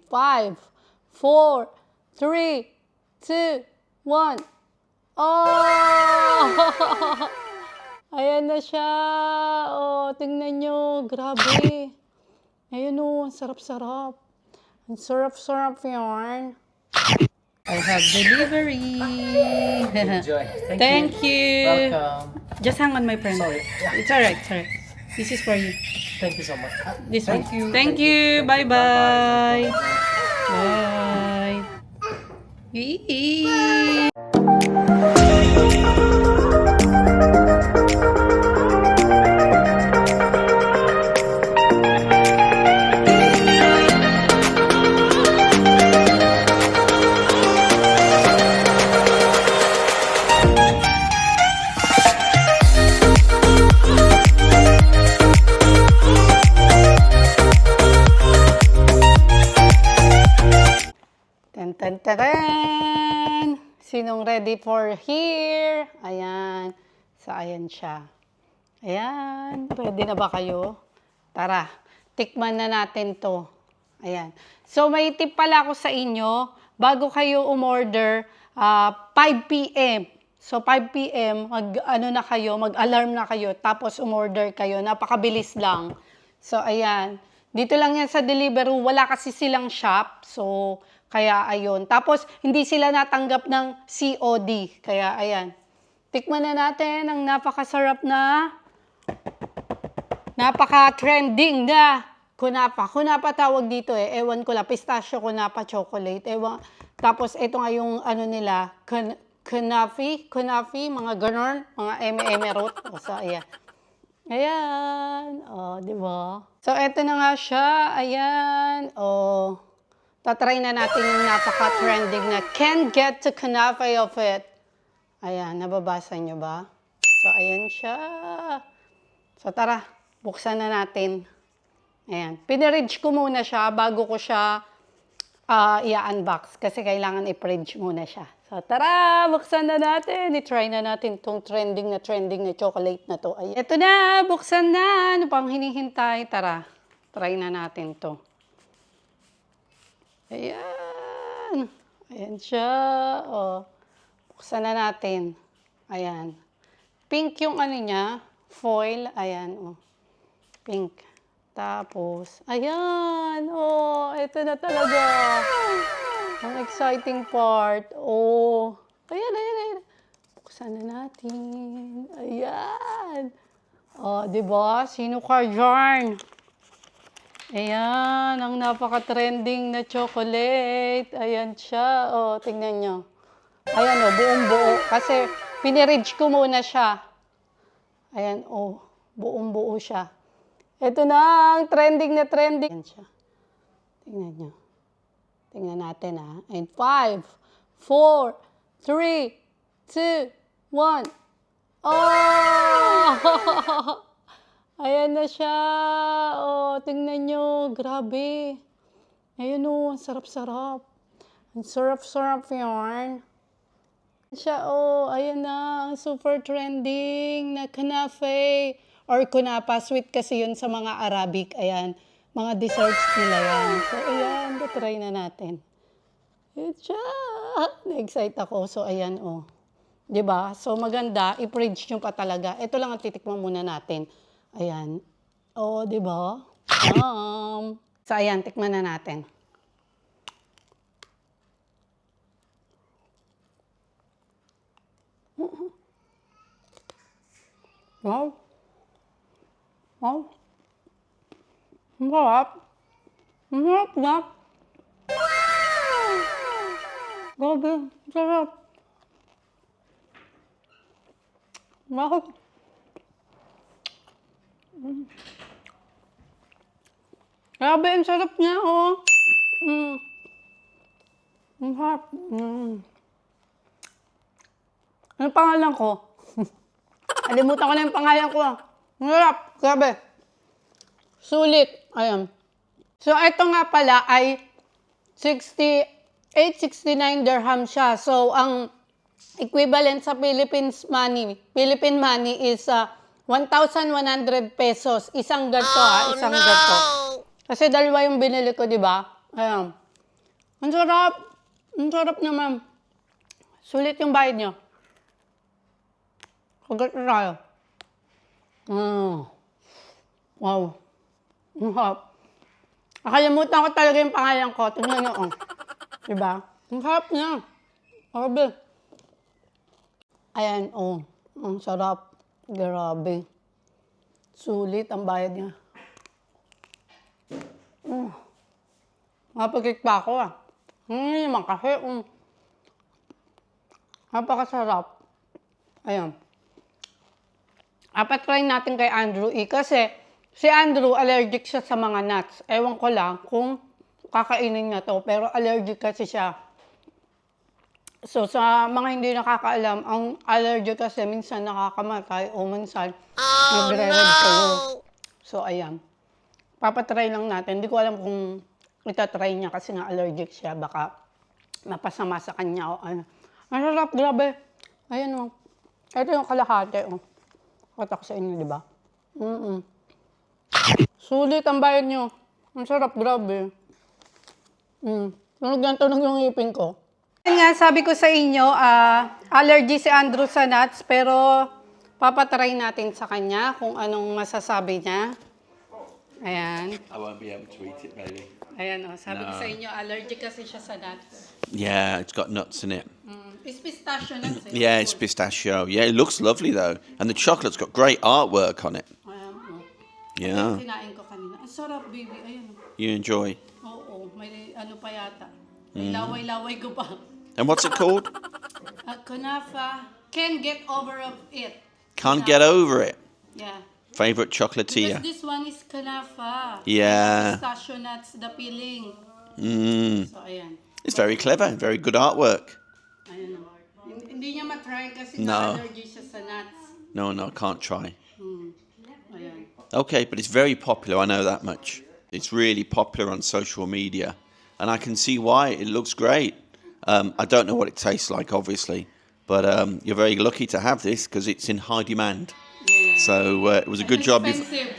5, 4, 3, 2, 1. Oh! Ayan na siya. Oh, tingnan nyo. Grabe. Ayan oh, ang sarap-sarap. Ang sarap-sarap yarn. I have delivery. Enjoy. Thank you. Welcome. Just hang on, my friend. Sorry. Yeah. It's alright, it's alright. This is for you. Thank you so much. This Thank one. you. Thank you. Bye-bye. Bye. Yee. Tan tan tan. Sinong ready for here? Ayan. So, ayan siya. Ayan. Ready na ba kayo? Tara. Tikman na natin to. Ayan. So, may tip pala ako sa inyo. Bago kayo umorder, 5 p.m. So, 5 p.m. mag-alarm na kayo. Tapos, umorder kayo. Napakabilis lang. So, ayan. Dito lang yan sa Deliveroo. Wala kasi silang shop. So, kaya ayun. Tapos, hindi sila natanggap ng COD. Kaya ayan. Tikman na natin ang napakasarap na, napaka-trending na kunapa. Kunapa tawag dito eh. Ewan ko lang. Pistachio kunapa chocolate. Ewan. Tapos, ito nga yung ano nila. Kunafi, mga ganon. Mga eme-eme root. So, ayan. Ayan. O, di ba? So, ito na nga siya. Ayan. O. Tatry na natin yung napaka-trending na can't get to kunafa of it. Ayan, nababasa nyo ba? So, ayan siya. So, tara, buksan na natin. Ayan, piniridge ko muna siya bago ko siya i-unbox kasi kailangan i-fridge muna siya. So, tara, buksan na natin. I-try na natin tong trending na chocolate na to. Ayan. Ito na, buksan na. Ano pang hinihintay? Tara, try na natin to. Ayan. Ayan siya. O, buksan na natin. Ayan. Pink yung ano niya. Foil. Ayan. O. Pink. Tapos, ayan. O, ito na talaga. Ang exciting part. O. Ayan. Buksan na natin. Ayan. O, diba? Sino ka dyan? Ayan, ang napaka-trending na chocolate. Ayan siya. O, tingnan nyo. Ayan o, buong-buo. Kasi, piniridge ko muna siya. Ayan o, buong-buo siya. Ito na ang trending na trending. Ayan siya. Tingnan nyo. Tingnan natin ha. And 5, 4, 3, 2, 1. Oh! Ayan na siya. Oh, tingnan nyo. Grabe. Ayan oh, ang sarap-sarap. Ang sarap-sarap yarn. Siya oh, ayan na. Ang super trending na kunafe. Or kunapa. Sweet kasi yun sa mga Arabic. Ayan. Mga desserts nila yan. So, ayan. Try na natin. Ayan siya. Na-excite ako. So, ayan oh. Diba? So, maganda. I-fridge nyo pa talaga. Ito lang ang titikman muna natin. Ayan. O, di ba? So, ayan, tikman na natin. Wow. Wow. Ang sarap. Ang sarap na. Grabe, ang sarap. Wow. Grabe, ang sarap niya, oh. Ang sarap. Ano pangalan ko? Alimutan ko na yung pangalan ko. Ang sarap. Grabe. Sulit. Ayan. So, ito nga pala ay 68-69 dirham siya. So, ang equivalent sa Philippine money is 1,100 pesos. Isang ganto isang ganto. Kasi dalawa yung binili ko, di ba? Ayan. Ang sarap. Ang sarap naman. Sulit yung bayad nyo. Kagat na tayo. Wow. Ang sarap. Nakalimutan ko talaga yung pangalan ko. Tignan nyo, oh. Diba? Ang sarap niya. Grabe. Ayan, oh. Ang sarap. Grabe. Sulit ang bayad niya. Mapagkik pa ako, ah. Hindi naman kasi, napakasarap. Ayan. Try natin kay Andrew E. Kasi si Andrew, allergic siya sa mga nuts. Ewan ko lang kung kakainin niya to, pero allergic kasi siya. So, sa mga hindi nakakaalam, ang allergic kasi minsan nakakamatay o minsan nagre-red kayo. So, ayan. Papatry lang natin. Hindi ko alam kung itatry niya kasi nga allergic siya. Baka mapasama sa kanya o ano. Ang sarap, grabe. Ayan, oh. Ito yung kalahati, oh. Kata ko sa inyo, di ba? Sulit ang bayad nyo. Ang sarap, grabe. Tunog yung ngipin ko. Yan nga, sabi ko sa inyo, allergy si Andrew sa nuts, pero papatry natin sa kanya kung anong masasabi niya. Ayan. I won't be able to eat it, maybe. Ayan, oh. Sabi ko sa inyo, allergic kasi siya sa nuts. Yeah, it's got nuts in it. It's pistachio nuts. Yeah, it's pistachio. Yeah, it looks lovely though. And the chocolate's got great artwork on it. Ayan, oh. Yeah. Kinain ko kanina. Ang sarap, baby. Ayan, oh. You enjoy. Oo, may ano pa yata. May laway-laway ko pa. And what's it called? Kunafa. Can't get over of it. Can't get over it. Yeah. Favorite Because chocolatier. this one is kunafa. Yeah. Pistachio nuts, the filling. So, ayan. It's very clever. Very good artwork. Ayan, oh. Hindi niya matry kasi No. allergy siya sa nuts. No, I can't try. Ayan. Okay, but it's very popular. I know that much. It's really popular on social media. And I can see why. It looks great. I don't know what it tastes like, obviously. But you're very lucky to have this because it's in high demand. Yeah. So it was a good job. Expensive.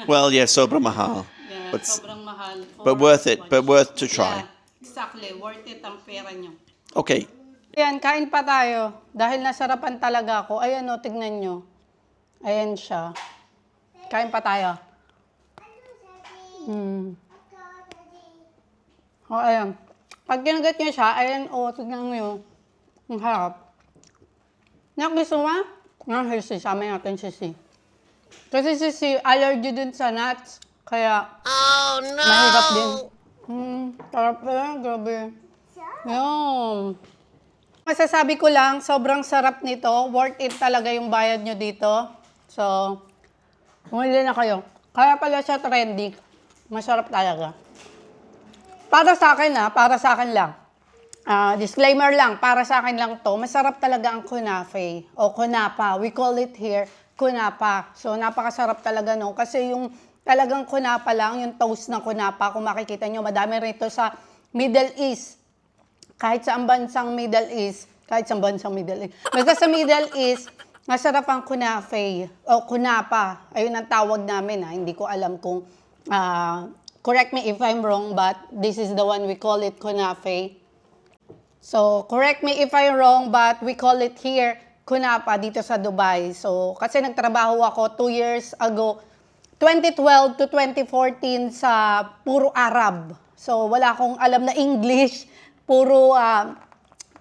Well, yeah, sobrang mahal. Yeah, But, sobrang mahal. but worth it. But worth to try. Yeah, exactly. Worth it ang pera niyo. Okay. Ayan, kain pa tayo. Dahil nasarapan talaga ako. Ayan o, tignan nyo. Ayan siya. Kain pa tayo. O, ayan. Pag kinagat nyo siya, ayan o, tignan nyo. Ang harap. Gusto mo? Sisi. Sama natin sisi. Kasi sisi, allergy din sa nuts. Kaya, mahirap din. Sarap na, grabe. Yum. Masasabi ko lang, sobrang sarap nito. Worth it talaga yung bayad nyo dito. So, bumili na kayo. Kaya pala siya trendy. Masarap talaga. Para sa akin para sa akin lang. Disclaimer lang, para sa akin lang to. Masarap talaga ang kunafe o kunapa. We call it here kunapa. So, napakasarap talaga no. Kasi yung talagang kunapa lang, yung toast ng kunapa, kung makikita nyo, madami rito sa Middle East. Kahit sa bansang Middle East, basta sa Middle East, masarap ang kunafe o kunapa. Ayun ang tawag namin Hindi ko alam kung, correct me if I'm wrong, but this is the one we call it kunafe. So, correct me if I'm wrong, but we call it here kunapa dito sa Dubai. So, kasi nagtrabaho ako 2 years ago, 2012 to 2014 sa puro Arab. So, wala akong alam na English. Puro,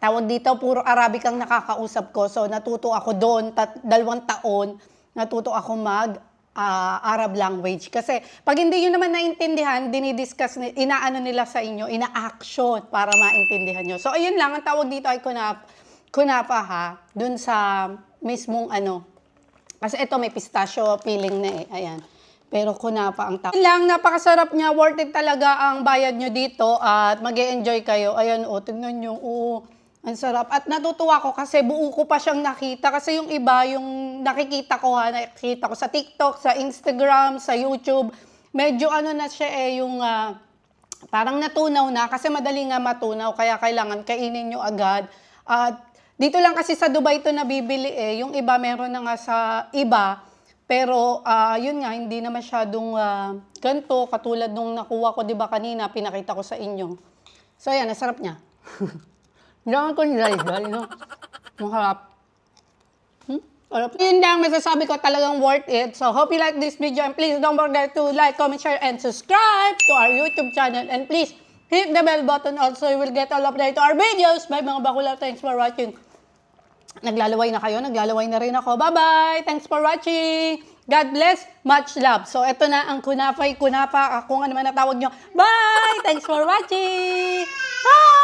tawag dito, puro Arabic ang nakakausap ko. So, natuto ako doon, 2 taon, natuto ako Arab language. Kasi, pag hindi nyo naman naintindihan, dinidiscuss, inaano nila sa inyo, ina-action para maintindihan nyo. So, ayun lang, ang tawag dito ay kunapa dun sa mismong kasi ito may pistachio filling na ayan. Pero kunapa ang tawag. Lang, napakasarap niya, worth it talaga ang bayad nyo dito at mag-e-enjoy kayo. Ayan tignan nyo, ang sarap. At natutuwa ko kasi buo ko pa siyang nakita. Kasi yung iba, yung nakikita ko sa TikTok, sa Instagram, sa YouTube, medyo na siya yung parang natunaw na kasi madali nga matunaw kaya kailangan kainin nyo agad. At dito lang kasi sa Dubai ito nabibili yung iba meron na nga sa iba. Pero, yun nga, hindi na masyadong ganito, katulad nung nakuha ko, di ba kanina, pinakita ko sa inyo. So, ayan, nasarap niya. Hindi naman ko nilay-dal, no? Masarap. Yun lang masasabi ko, talagang worth it. So, hope you like this video and please don't forget to like, comment, share, and subscribe to our YouTube channel. And please, hit the bell button also. You will get all update to our videos. Bye mga bakula. Thanks for watching. Naglalaway na kayo. Naglalaway na rin ako. Bye-bye. Thanks for watching. God bless. Much love. So, ito na ang kunafay, kunapa, kung ano man natawag nyo. Bye! Thanks for watching. Bye!